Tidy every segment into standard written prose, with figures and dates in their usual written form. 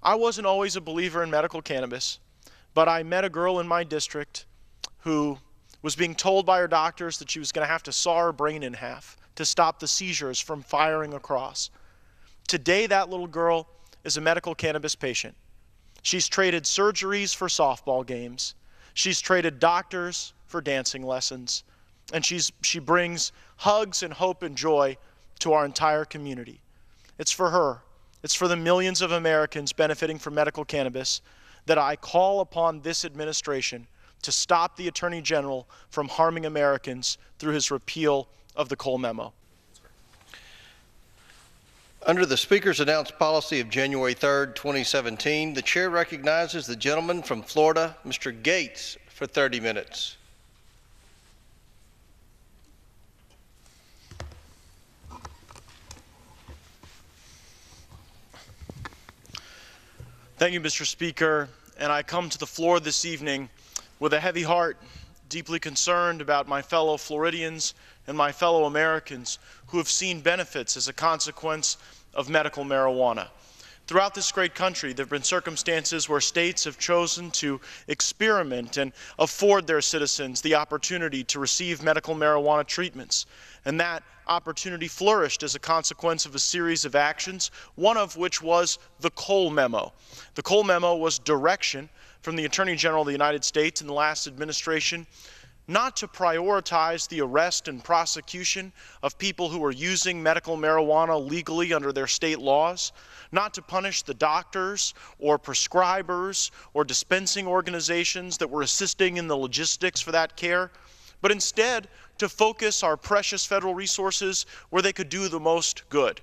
I wasn't always a believer in medical cannabis, but I met a girl in my district who was being told by her doctors that she was going to have to saw her brain in half to stop the seizures from firing across. Today, that little girl is a medical cannabis patient. She's traded surgeries for softball games. She's traded doctors for dancing lessons. And she brings hugs and hope and joy to our entire community. It's for her. It's for the millions of Americans benefiting from medical cannabis that I call upon this administration to stop the Attorney General from harming Americans through his repeal of the Cole memo. Under the Speaker's announced policy of January 3rd, 2017, the Chair recognizes the gentleman from Florida, Mr. Gaetz, for 30 minutes. Thank you, Mr. Speaker. And I come to the floor this evening with a heavy heart, deeply concerned about my fellow Floridians and my fellow Americans who have seen benefits as a consequence of medical marijuana. Throughout this great country, there have been circumstances where states have chosen to experiment and afford their citizens the opportunity to receive medical marijuana treatments. And that opportunity flourished as a consequence of a series of actions, one of which was the Cole memo. The Cole memo was direction from the Attorney General of the United States in the last administration not to prioritize the arrest and prosecution of people who were using medical marijuana legally under their state laws, not to punish the doctors or prescribers or dispensing organizations that were assisting in the logistics for that care, but instead to focus our precious federal resources where they could do the most good.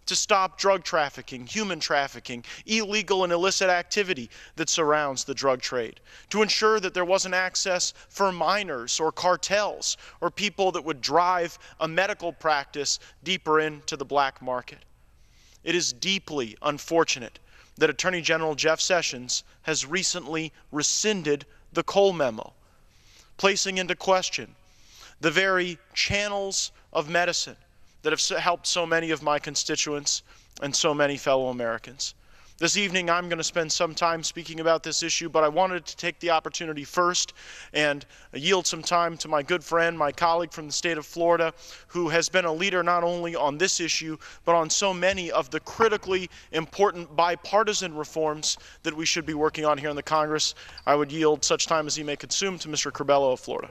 To stop drug trafficking, human trafficking, illegal and illicit activity that surrounds the drug trade. To ensure that there wasn't access for minors or cartels or people that would drive a medical practice deeper into the black market. It is deeply unfortunate that Attorney General Jeff Sessions has recently rescinded the Cole memo, placing into question the very channels of medicine that have helped so many of my constituents and so many fellow Americans. This evening, I'm going to spend some time speaking about this issue, but I wanted to take the opportunity first and yield some time to my good friend, my colleague from the state of Florida, who has been a leader not only on this issue, but on so many of the critically important bipartisan reforms that we should be working on here in the Congress. I would yield such time as he may consume to Mr. Curbelo of Florida.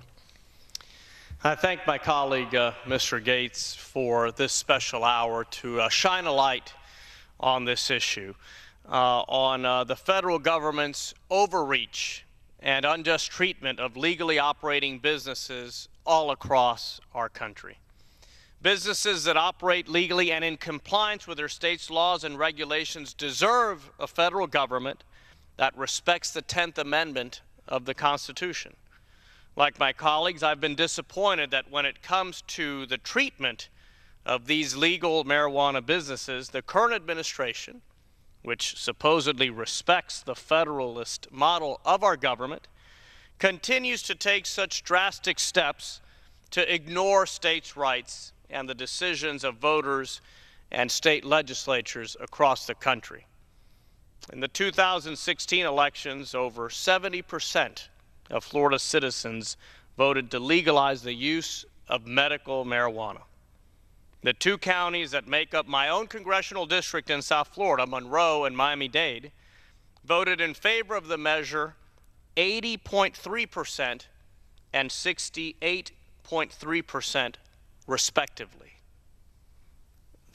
I thank my colleague, Mr. Gaetz, for this special hour to shine a light on this issue, on the federal government's overreach and unjust treatment of legally operating businesses all across our country. Businesses that operate legally and in compliance with their state's laws and regulations deserve a federal government that respects the 10th Amendment of the Constitution. Like my colleagues, I've been disappointed that when it comes to the treatment of these legal marijuana businesses, the current administration, which supposedly respects the federalist model of our government, continues to take such drastic steps to ignore states' rights and the decisions of voters and state legislatures across the country. In the 2016 elections, over 70% of Florida citizens voted to legalize the use of medical marijuana. The two counties that make up my own congressional district in South Florida, Monroe and Miami-Dade, voted in favor of the measure 80.3% and 68.3% respectively.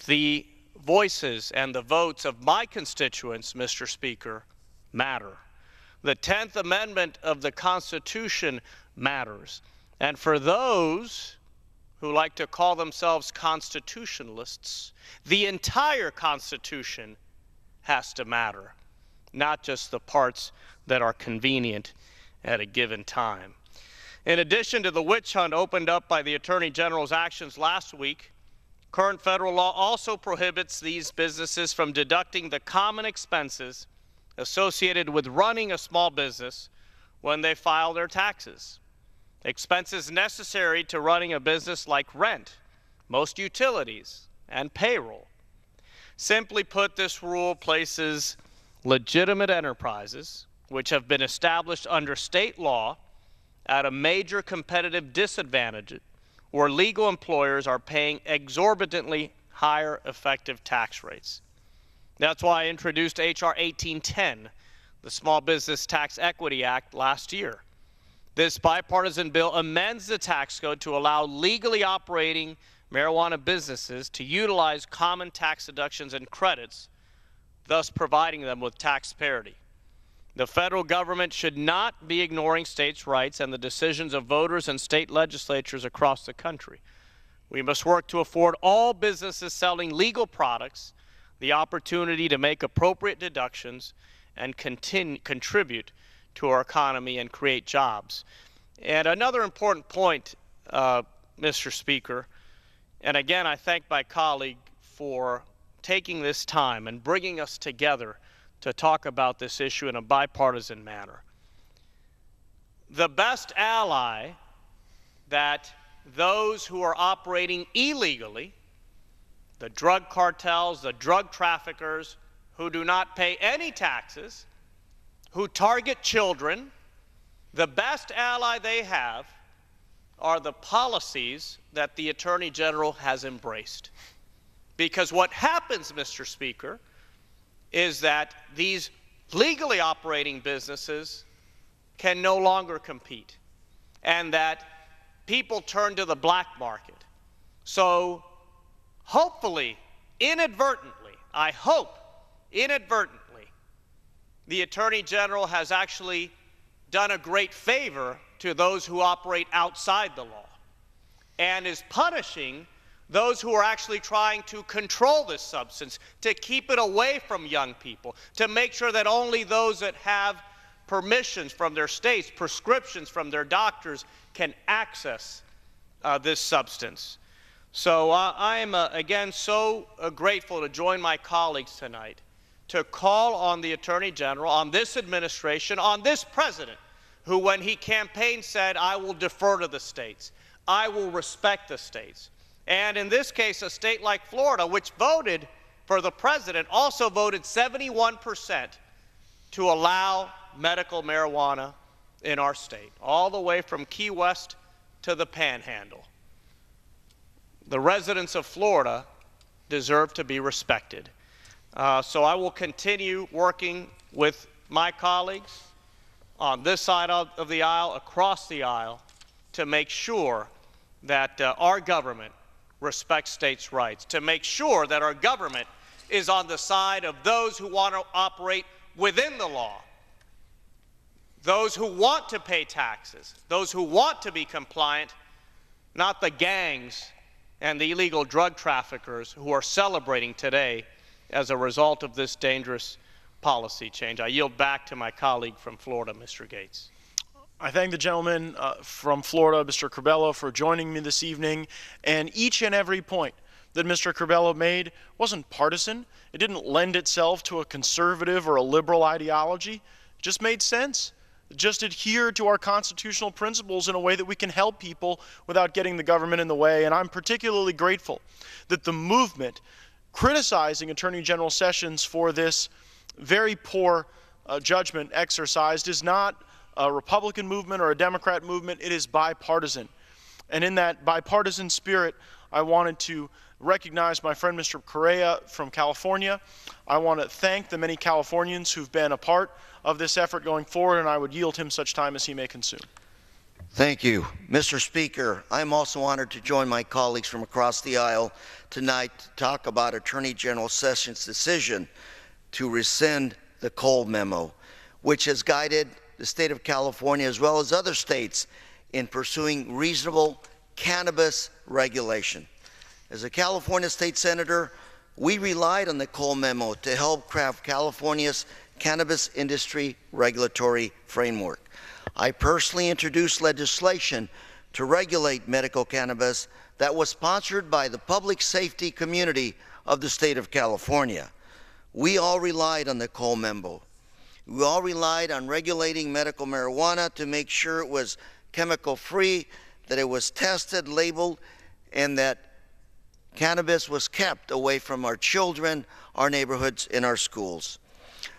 The voices and the votes of my constituents, Mr. Speaker, matter. The 10th Amendment of the Constitution matters. And for those who like to call themselves constitutionalists, the entire Constitution has to matter, not just the parts that are convenient at a given time. In addition to the witch hunt opened up by the Attorney General's actions last week, current federal law also prohibits these businesses from deducting the common expenses associated with running a small business when they file their taxes. Expenses necessary to running a business like rent, most utilities, and payroll. Simply put, this rule places legitimate enterprises which have been established under state law at a major competitive disadvantage where legal employers are paying exorbitantly higher effective tax rates. That's why I introduced H.R. 1810, the Small Business Tax Equity Act, last year. This bipartisan bill amends the tax code to allow legally operating marijuana businesses to utilize common tax deductions and credits, thus providing them with tax parity. The federal government should not be ignoring states' rights and the decisions of voters and state legislatures across the country. We must work to afford all businesses selling legal products the opportunity to make appropriate deductions and contribute to our economy and create jobs. And another important point, Mr. Speaker, and again I thank my colleague for taking this time and bringing us together to talk about this issue in a bipartisan manner. The best ally that those who are operating illegally, the drug cartels, the drug traffickers, who do not pay any taxes, who target children, the best ally they have are the policies that the Attorney General has embraced. Because what happens, Mr. Speaker, is that these legally operating businesses can no longer compete and that people turn to the black market. So hopefully, inadvertently, I hope inadvertently, the Attorney General has actually done a great favor to those who operate outside the law and is punishing those who are actually trying to control this substance, to keep it away from young people, to make sure that only those that have permissions from their states, prescriptions from their doctors, can access this substance. So I am, again, so grateful to join my colleagues tonight to call on the Attorney General, on this administration, on this president, who when he campaigned said, I will defer to the states, I will respect the states. And in this case, a state like Florida, which voted for the president, also voted 71% to allow medical marijuana in our state, all the way from Key West to the Panhandle. The residents of Florida deserve to be respected. So I will continue working with my colleagues on this side of the aisle, across the aisle, to make sure that our government respects states' rights, to make sure that our government is on the side of those who want to operate within the law, those who want to pay taxes, those who want to be compliant, not the gangs and the illegal drug traffickers who are celebrating today as a result of this dangerous policy change. I yield back to my colleague from Florida, Mr. Gaetz. I thank the gentleman from Florida, Mr. Curbelo, for joining me this evening. And each and every point that Mr. Curbelo made wasn't partisan. It didn't lend itself to a conservative or a liberal ideology. It just made sense. It just adhered to our constitutional principles in a way that we can help people without getting the government in the way. And I'm particularly grateful that the movement criticizing Attorney General Sessions for this very poor judgment exercised is not a Republican movement or a Democrat movement. It is bipartisan. And in that bipartisan spirit, I wanted to recognize my friend Mr. Correa from California. I want to thank the many Californians who've been a part of this effort going forward, and I would yield him such time as he may consume. Thank you. Mr. Speaker, I'm also honored to join my colleagues from across the aisle tonight to talk about Attorney General Sessions' decision to rescind the Cole memo, which has guided the state of California as well as other states in pursuing reasonable cannabis regulation. As a California state senator, we relied on the Cole memo to help craft California's cannabis industry regulatory framework. I personally introduced legislation to regulate medical cannabis that was sponsored by the public safety community of the state of California. We all relied on the Cole memo. We all relied on regulating medical marijuana to make sure it was chemical-free, that it was tested, labeled, and that cannabis was kept away from our children, our neighborhoods, and our schools.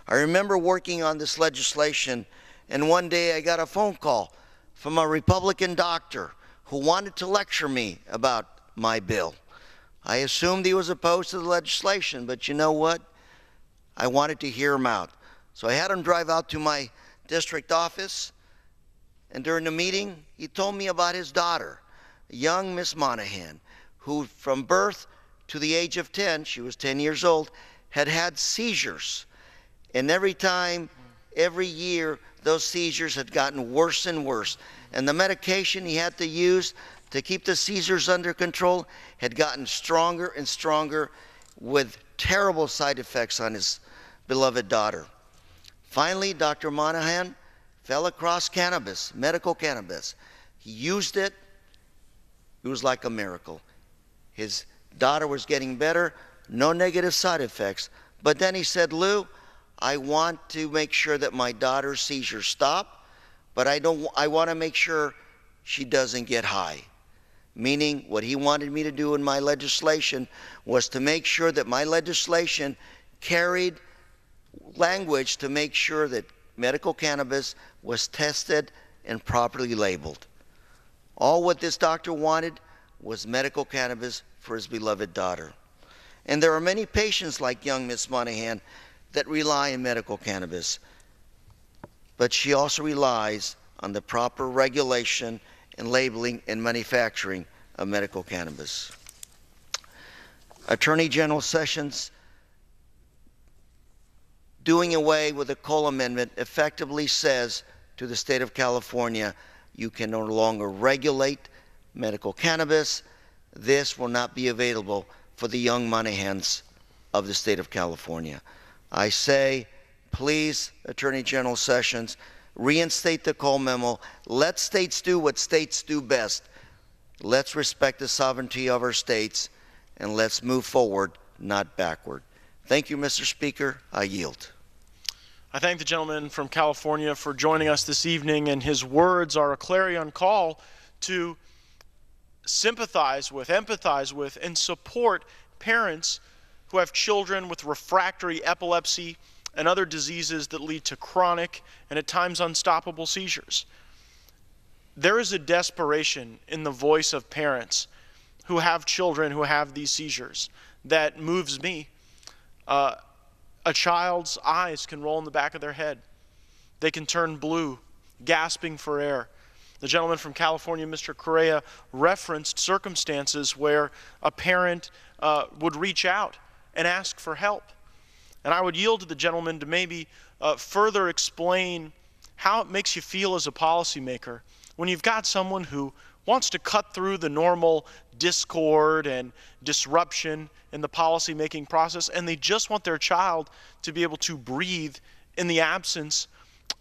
I remember working on this legislation, and one day I got a phone call from a Republican doctor who wanted to lecture me about my bill. I assumed he was opposed to the legislation, but you know what? I wanted to hear him out. So I had him drive out to my district office, and during the meeting, he told me about his daughter, young Miss Monahan, who from birth to the age of 10, she was 10 years old, had had seizures. And every year, those seizures had gotten worse and worse. And the medication he had to use to keep the seizures under control had gotten stronger and stronger, with terrible side effects on his beloved daughter. Finally, Dr. Monahan fell across cannabis, medical cannabis. He used it. It was like a miracle. His daughter was getting better, no negative side effects. But then he said, "Lou, I want to make sure that my daughter's seizures stop, but I want to make sure she doesn't get high." Meaning, what he wanted me to do in my legislation was to make sure that my legislation carried language to make sure that medical cannabis was tested and properly labeled. All what this doctor wanted was medical cannabis for his beloved daughter. And there are many patients like young Miss Monahan that rely on medical cannabis, but she also relies on the proper regulation and labeling and manufacturing of medical cannabis. Attorney General Sessions doing away with the Cole Amendment effectively says to the state of California, you can no longer regulate medical cannabis. This will not be available for the young Monahans of the state of California. I say, please, Attorney General Sessions, reinstate the Cole memo. Let states do what states do best. Let's respect the sovereignty of our states, and let's move forward, not backward. Thank you, Mr. Speaker. I yield. I thank the gentleman from California for joining us this evening, and his words are a clarion call to sympathize with, empathize with, and support parents who have children with refractory epilepsy and other diseases that lead to chronic and at times unstoppable seizures. There is a desperation in the voice of parents who have children who have these seizures that moves me. A child's eyes can roll in the back of their head. They can turn blue, gasping for air. The gentleman from California, Mr. Correa, referenced circumstances where a parent would reach out and ask for help. And I would yield to the gentleman to maybe further explain how it makes you feel as a policymaker when you've got someone who wants to cut through the normal discord and disruption in the policy-making process, and they just want their child to be able to breathe in the absence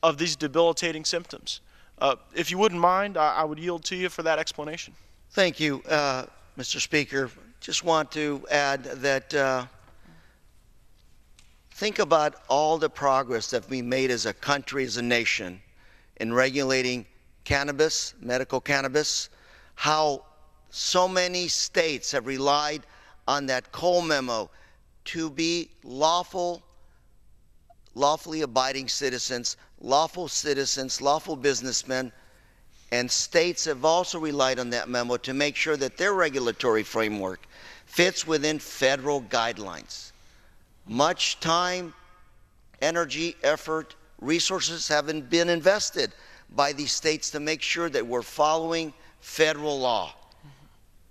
of these debilitating symptoms. If you wouldn't mind, I would yield to you for that explanation. Thank you, Mr. Speaker. Just want to add that think about all the progress that we made as a country, as a nation, in regulating cannabis, medical cannabis, how so many states have relied on that Cole memo to be lawfully abiding citizens, lawful businessmen, and states have also relied on that memo to make sure that their regulatory framework fits within federal guidelines. Much time, energy, effort, resources haven't been invested by these states to make sure that we're following federal law.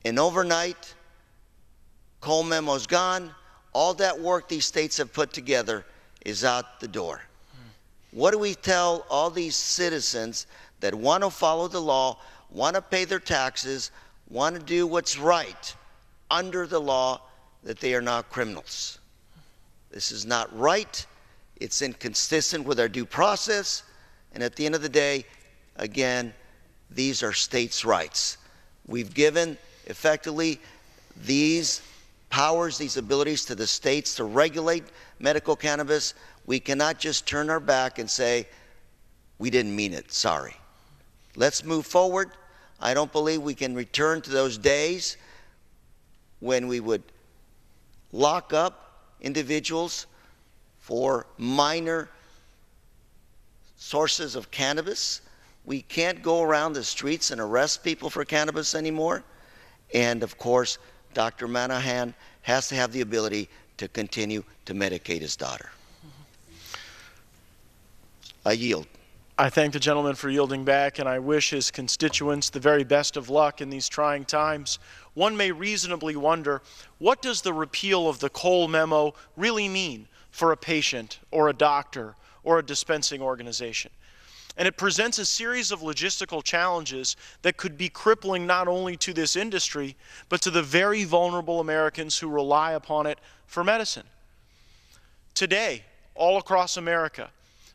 And overnight, Cole memo's gone. All that work these states have put together is out the door. What do we tell all these citizens that want to follow the law, want to pay their taxes, want to do what's right under the law, that they are not criminals? This is not right. It's inconsistent with our due process. And at the end of the day, again, these are states' rights. We've given effectively these powers, these abilities to the states to regulate medical cannabis. We cannot just turn our back and say, we didn't mean it, sorry. Let's move forward. I don't believe we can return to those days when we would lock up individuals for minor sources of cannabis. We can't go around the streets and arrest people for cannabis anymore. And of course, Dr. Manahan has to have the ability to continue to medicate his daughter. I yield. I thank the gentleman for yielding back, and I wish his constituents the very best of luck in these trying times. One may reasonably wonder, what does the repeal of the Cole memo really mean for a patient or a doctor or a dispensing organization? And it presents a series of logistical challenges that could be crippling not only to this industry, but to the very vulnerable Americans who rely upon it for medicine. Today, all across America,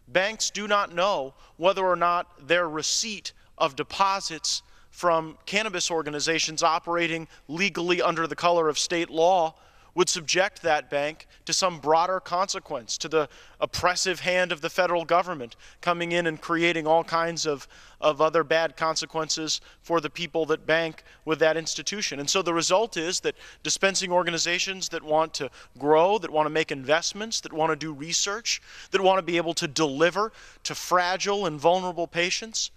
banks do not know whether or not their receipt of deposits from cannabis organizations operating legally under the color of state law would subject that bank to some broader consequence, to the oppressive hand of the federal government coming in and creating all kinds of other bad consequences for the people that bank with that institution. And so the result is that dispensing organizations that want to grow, that want to make investments, that want to do research, that want to be able to deliver to fragile and vulnerable patients,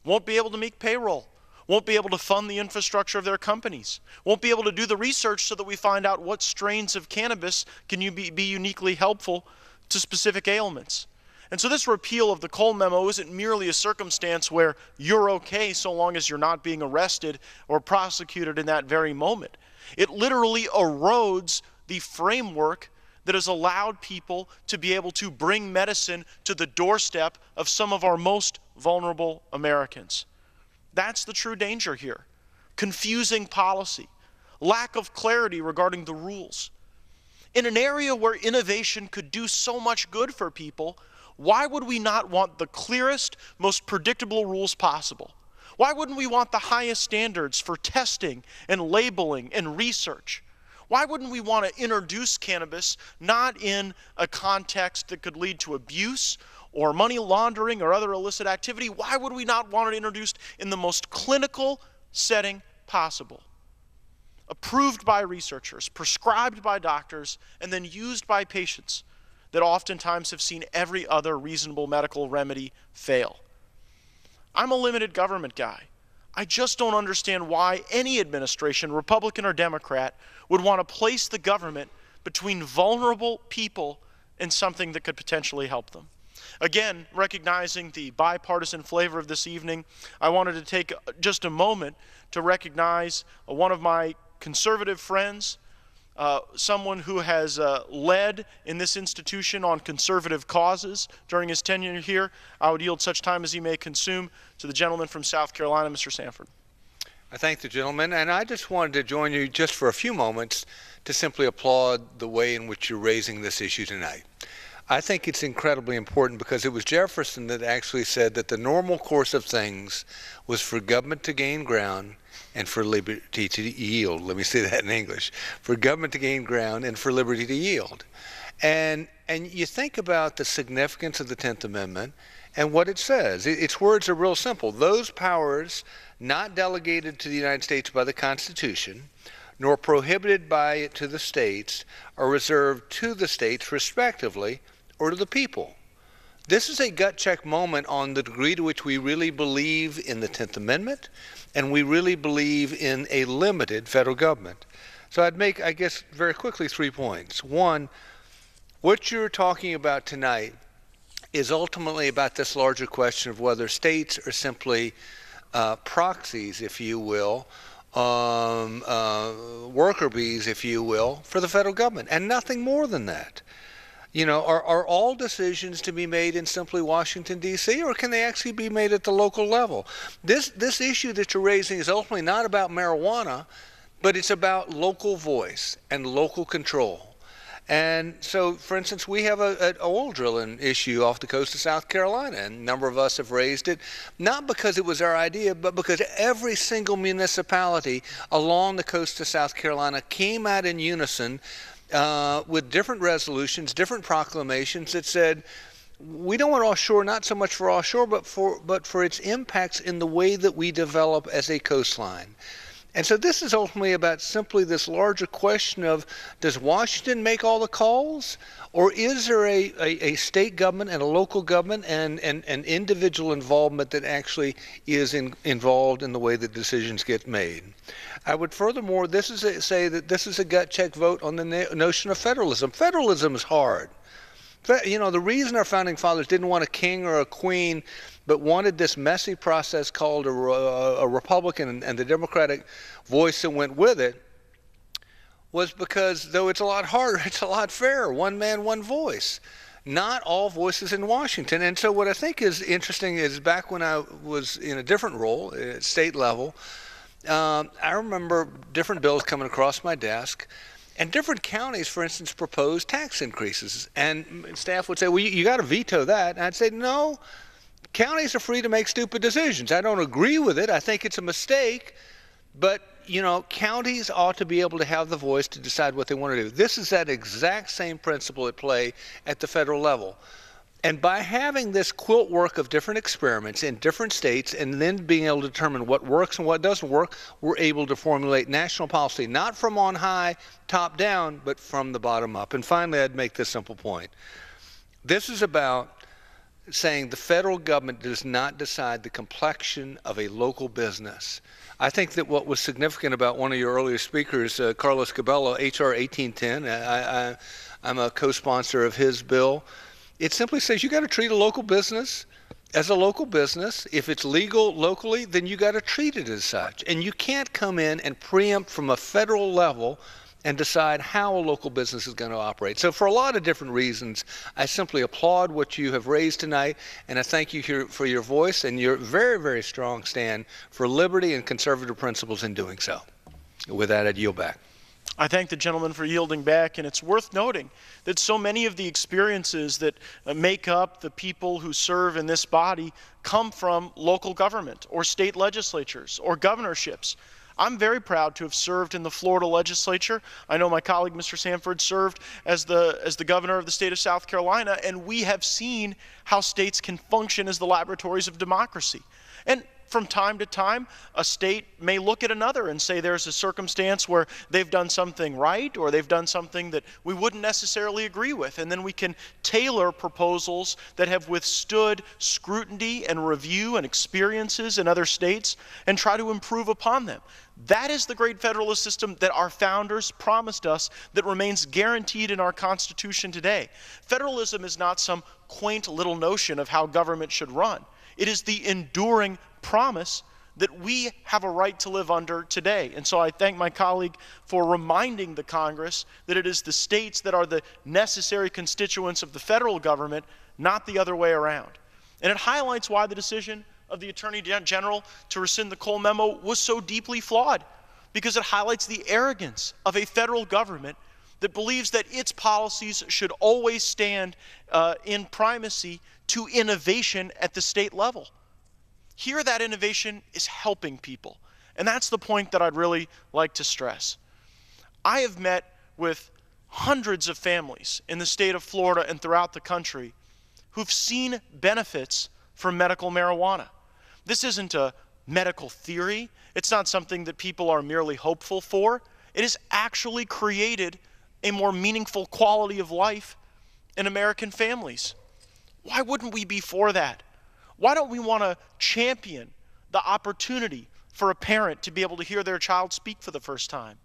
won't be able to meet payroll, won't be able to fund the infrastructure of their companies, won't be able to do the research so that we find out what strains of cannabis can be uniquely helpful to specific ailments. And so this repeal of the Cole memo isn't merely a circumstance where you're okay so long as you're not being arrested or prosecuted in that very moment. It literally erodes the framework that has allowed people to be able to bring medicine to the doorstep of some of our most vulnerable Americans. That's the true danger here. Confusing policy, lack of clarity regarding the rules. In an area where innovation could do so much good for people, why would we not want the clearest, most predictable rules possible? Why wouldn't we want the highest standards for testing and labeling and research? Why wouldn't we want to introduce cannabis not in a context that could lead to abuse or money laundering or other illicit activity? Why would we not want it introduced in the most clinical setting possible? Approved by researchers, prescribed by doctors, and then used by patients that oftentimes have seen every other reasonable medical remedy fail. I'm a limited government guy. I just don't understand why any administration, Republican or Democrat, would want to place the government between vulnerable people and something that could potentially help them. Again, recognizing the bipartisan flavor of this evening, I wanted to take just a moment to recognize one of my conservative friends, someone who has led in this institution on conservative causes during his tenure here. I would yield such time as he may consume to the gentleman from South Carolina, Mr. Sanford. I thank the gentleman, and I just wanted to join you just for a few moments to simply applaud the way in which you're raising this issue tonight. I think it's incredibly important because it was Jefferson that actually said that the normal course of things was for government to gain ground and for liberty to yield. Let me say that in English. For government to gain ground and for liberty to yield. And you think about the significance of the 10th Amendment and what it says. Its words are real simple. Those powers not delegated to the United States by the Constitution, nor prohibited by it to the states, are reserved to the states respectively or to the people. This is a gut check moment on the degree to which we really believe in the 10th Amendment and we really believe in a limited federal government. So I'd make, I guess, very quickly 3 points. One, what you're talking about tonight is ultimately about this larger question of whether states are simply proxies, if you will, worker bees, if you will, for the federal government, and nothing more than that. You know, are all decisions to be made in simply Washington, D.C., or can they actually be made at the local level? This issue that you're raising is ultimately not about marijuana, but it's about local voice and local control. And so, for instance, we have an oil drilling issue off the coast of South Carolina, and a number of us have raised it, not because it was our idea, but because every single municipality along the coast of South Carolina came out in unison with different resolutions, different proclamations that said, we don't want offshore, not so much for offshore, but for its impacts in the way that we develop as a coastline. And so this is ultimately about simply this larger question of, does Washington make all the calls? Or is there a state government and a local government and individual involvement that actually is involved in the way that decisions get made? I would furthermore, say that this is a gut check vote on the notion of federalism. Federalism is hard. You know, the reason our founding fathers didn't want a king or a queen, but wanted this messy process called a Republican and the Democratic voice that went with it, was because though it's a lot harder, it's a lot fairer. One man, one voice. Not all voices in Washington. And so what I think is interesting is back when I was in a different role at state level, I remember different bills coming across my desk. And different counties, for instance, proposed tax increases. And staff would say, well, you got to veto that. And I'd say, no, counties are free to make stupid decisions. I don't agree with it. I think it's a mistake. But, you know, counties ought to be able to have the voice to decide what they want to do. This is that exact same principle at play at the federal level. And by having this quilt work of different experiments in different states and then being able to determine what works and what doesn't work, we're able to formulate national policy, not from on high, top down, but from the bottom up. And finally, I'd make this simple point. This is about saying the federal government does not decide the complexion of a local business. I think that what was significant about one of your earlier speakers, Carlos Cabello, H.R. 1810, I'm a co-sponsor of his bill. It simply says you got to treat a local business as a local business. If it's legal locally, then you got to treat it as such. And you can't come in and preempt from a federal level and decide how a local business is going to operate. So for a lot of different reasons, I simply applaud what you have raised tonight, and I thank you for your voice and your very, very strong stand for liberty and conservative principles in doing so. With that, I'd yield back. I thank the gentleman for yielding back, and it's worth noting that so many of the experiences that make up the people who serve in this body come from local government or state legislatures or governorships. I'm very proud to have served in the Florida legislature. I know my colleague, Mr. Sanford, served as the governor of the state of South Carolina, and we have seen how states can function as the laboratories of democracy. And from time to time, a state may look at another and say there's a circumstance where they've done something right or they've done something that we wouldn't necessarily agree with. And then we can tailor proposals that have withstood scrutiny and review and experiences in other states and try to improve upon them. That is the great federalist system that our founders promised us that remains guaranteed in our Constitution today. Federalism is not some quaint little notion of how government should run. It is the enduring promise that we have a right to live under today. And so I thank my colleague for reminding the Congress that it is the states that are the necessary constituents of the federal government, not the other way around. And it highlights why the decision of the Attorney General to rescind the Cole memo was so deeply flawed, because it highlights the arrogance of a federal government that believes that its policies should always stand in primacy to innovation at the state level. Here, that innovation is helping people. And that's the point that I'd really like to stress. I have met with hundreds of families in the state of Florida and throughout the country who've seen benefits from medical marijuana. This isn't a medical theory. It's not something that people are merely hopeful for. It has actually created a more meaningful quality of life in American families. Why wouldn't we be for that? Why don't we want to champion the opportunity for a parent to be able to hear their child speak for the first time?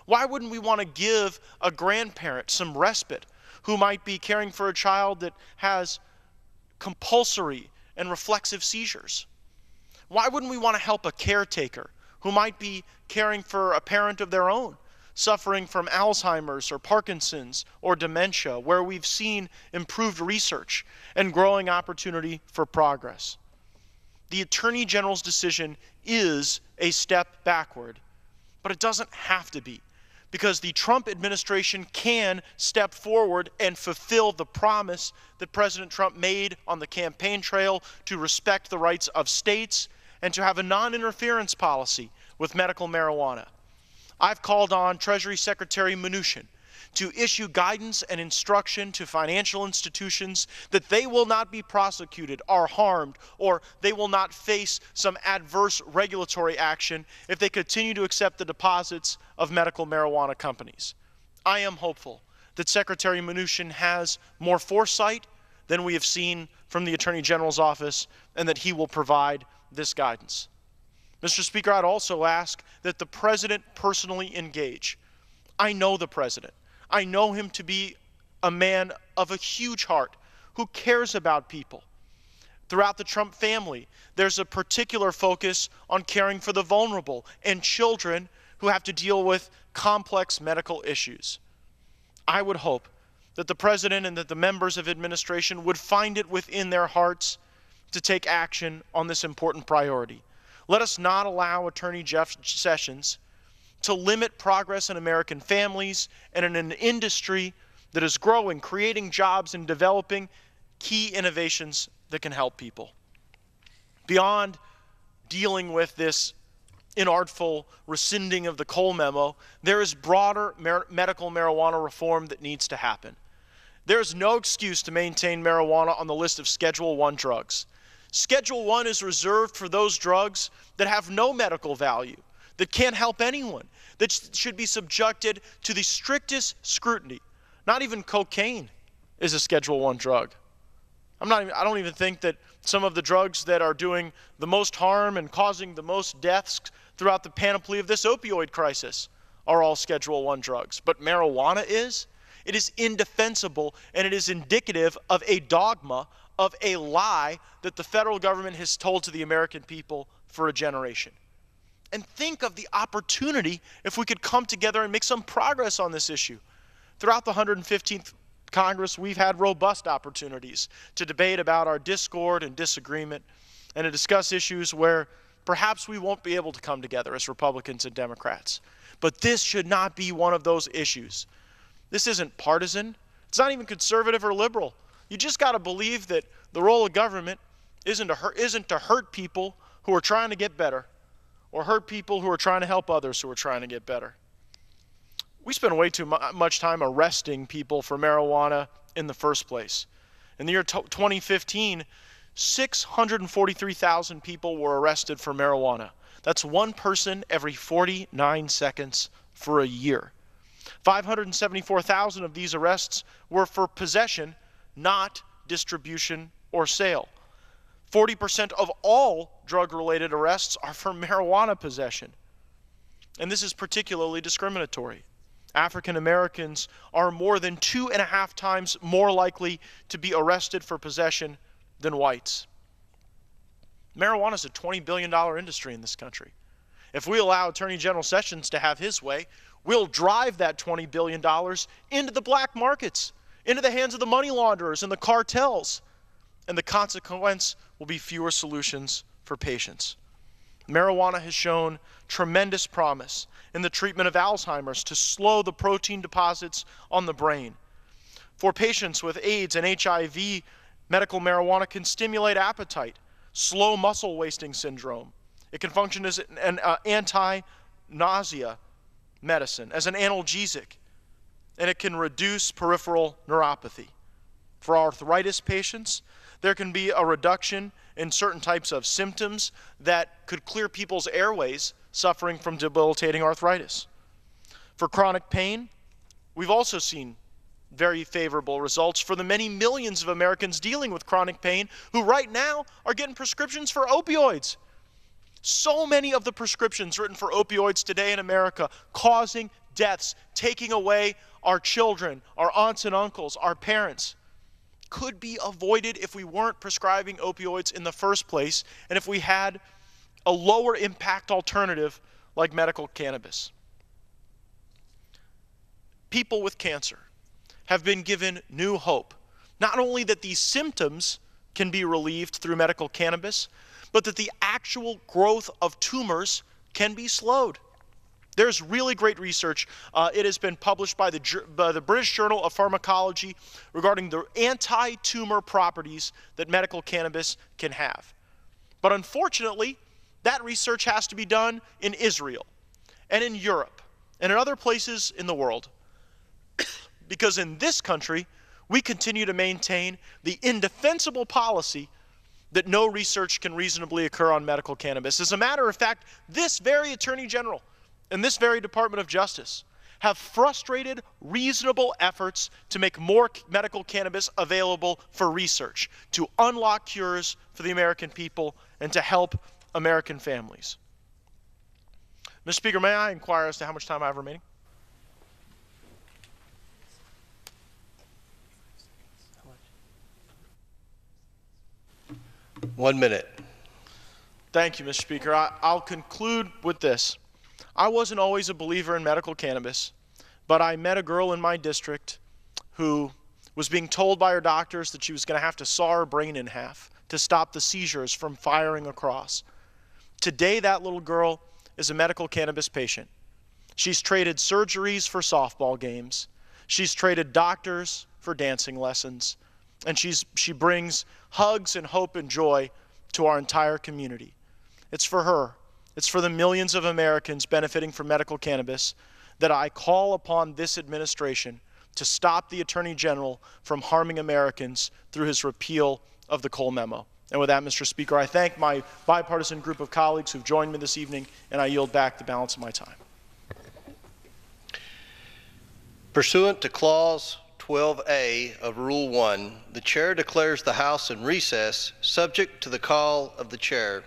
Why wouldn't we want to give a grandparent some respite who might be caring for a child that has compulsory and reflexive seizures? Why wouldn't we want to help a caretaker who might be caring for a parent of their own suffering from Alzheimer's or Parkinson's or dementia, where we've seen improved research and growing opportunity for progress? The Attorney General's decision is a step backward, but it doesn't have to be, because the Trump administration can step forward and fulfill the promise that President Trump made on the campaign trail to respect the rights of states and to have a non-interference policy with medical marijuana. I've called on Treasury Secretary Mnuchin to issue guidance and instruction to financial institutions that they will not be prosecuted or harmed, or they will not face some adverse regulatory action if they continue to accept the deposits of medical marijuana companies. I am hopeful that Secretary Mnuchin has more foresight than we have seen from the Attorney General's office, and that he will provide this guidance. Mr. Speaker, I'd also ask that the President personally engage. I know the President. I know him to be a man of a huge heart who cares about people. Throughout the Trump family, there's a particular focus on caring for the vulnerable and children who have to deal with complex medical issues. I would hope that the President and that the members of administration would find it within their hearts to take action on this important priority. Let us not allow Attorney Jeff Sessions to limit progress in American families and in an industry that is growing, creating jobs and developing key innovations that can help people. Beyond dealing with this inartful rescinding of the Cole memo, there is broader medical marijuana reform that needs to happen. There is no excuse to maintain marijuana on the list of Schedule I drugs. Schedule I is reserved for those drugs that have no medical value, that can't help anyone, that should be subjected to the strictest scrutiny. Not even cocaine is a Schedule I drug. I don't even think that some of the drugs that are doing the most harm and causing the most deaths throughout the panoply of this opioid crisis are all Schedule I drugs. But marijuana is. It is indefensible, and it is indicative of a dogma, of a lie that the federal government has told to the American people for a generation. And think of the opportunity if we could come together and make some progress on this issue. Throughout the 115th Congress, we've had robust opportunities to debate about our discord and disagreement and to discuss issues where perhaps we won't be able to come together as Republicans and Democrats. But this should not be one of those issues. This isn't partisan. It's not even conservative or liberal. You just got to believe that the role of government isn't to hurt people who are trying to get better, or hurt people who are trying to help others who are trying to get better. We spend way too much time arresting people for marijuana in the first place. In the year 2015, 643,000 people were arrested for marijuana. That's one person every 49 seconds for a year. 574,000 of these arrests were for possession, not distribution or sale. 40% of all drug-related arrests are for marijuana possession. And this is particularly discriminatory. African Americans are more than 2.5 times more likely to be arrested for possession than whites. Marijuana is a $20 billion industry in this country. If we allow Attorney General Sessions to have his way, we'll drive that $20 billion into the black markets, into the hands of the money launderers and the cartels. And the consequence will be fewer solutions for patients. Marijuana has shown tremendous promise in the treatment of Alzheimer's to slow the protein deposits on the brain. For patients with AIDS and HIV, medical marijuana can stimulate appetite, slow muscle wasting syndrome. It can function as an anti-nausea medicine, as an analgesic, and it can reduce peripheral neuropathy. For arthritis patients, there can be a reduction in certain types of symptoms that could clear people's airways suffering from debilitating arthritis. For chronic pain, we've also seen very favorable results for the many millions of Americans dealing with chronic pain who right now are getting prescriptions for opioids. So many of the prescriptions written for opioids today in America causing deaths, taking away our children, our aunts and uncles, our parents, could be avoided if we weren't prescribing opioids in the first place and if we had a lower impact alternative like medical cannabis. People with cancer have been given new hope. Not only that these symptoms can be relieved through medical cannabis, but that the actual growth of tumors can be slowed. There's really great research. It has been published by the British Journal of Pharmacology regarding the anti-tumor properties that medical cannabis can have. But unfortunately, that research has to be done in Israel and in Europe and in other places in the world because in this country, we continue to maintain the indefensible policy that no research can reasonably occur on medical cannabis. As a matter of fact, this very Attorney General and this very Department of Justice have frustrated reasonable efforts to make more medical cannabis available for research, to unlock cures for the American people, and to help American families. Mr. Speaker, may I inquire as to how much time I have remaining? One minute. Thank you, Mr. Speaker. I'll conclude with this. I wasn't always a believer in medical cannabis, but I met a girl in my district who was being told by her doctors that she was going to have to saw her brain in half to stop the seizures from firing across. Today, that little girl is a medical cannabis patient. She's traded surgeries for softball games. She's traded doctors for dancing lessons. And she brings hugs and hope and joy to our entire community. It's for her. It's for the millions of Americans benefiting from medical cannabis that I call upon this administration to stop the Attorney General from harming Americans through his repeal of the Cole memo. And with that, Mr. Speaker, I thank my bipartisan group of colleagues who've joined me this evening, and I yield back the balance of my time. Pursuant to Clause 12A of Rule 1, the Chair declares the House in recess, subject to the call of the Chair.